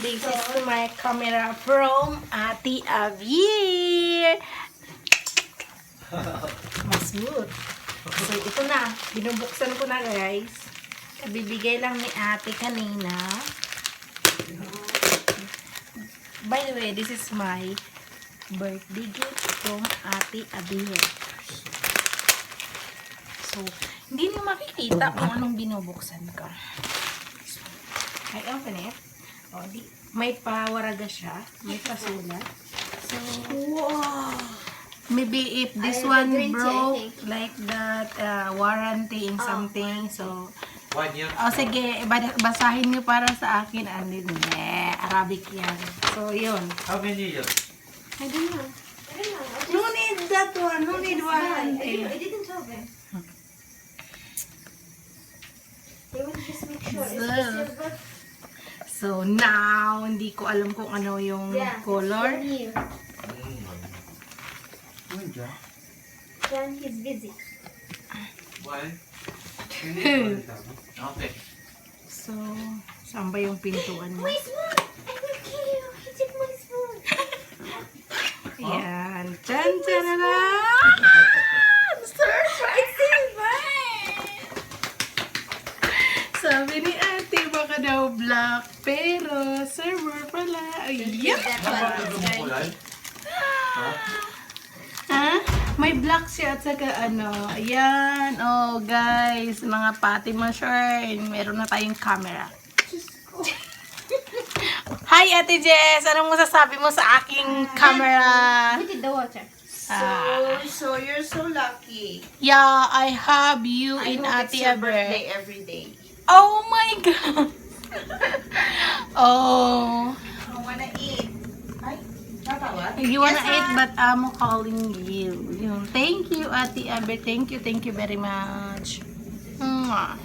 This is my camera from Ate Avi. Mas smooth. So, ito na. Binubuksan ko na, guys. Kabibigay lang ni ate kanina. By the way, this is my birthday gift from Ate Avi. So, hindi niyo makikita kung anong binubuksan ko. So, I open it. O, may pawaraga siya. May pasulat. So, wow! Maybe if this one broke, like that, warranty in something, so, 1 year. oh, sige, basahin niyo para sa akin, andin, Arabic yan. So, yun. How many years? I don't know. No need that one, no need warranty. I didn't tell them. They would just make sure. So, now, hindi ko alam kung ano yung color. Then he's busy. Why? Okay. So, saan ba yung pintuan mo? My spoon! I will kill you! He took my spoon! Ayan. Chan, chan, surprise! Sabi ni ate, baka daw black, pero server pala. Ayan. Kulay? Ha? May black siya at saka ano. Ayan. Oh, guys. Mga Fatima Shine. Meron na tayong camera. Hi, Ate Jess. Anong masasabi mo sa aking camera? He did the water. So you're so lucky. Yeah, I have you I in hope Ate it's your Abre. birthday every day. Oh my God. Oh. I wanna eat. Ay, tatawag? You wanna Yes, eat, but I'm calling you. Thank you, Ate Abre. Thank you very much. Mwah.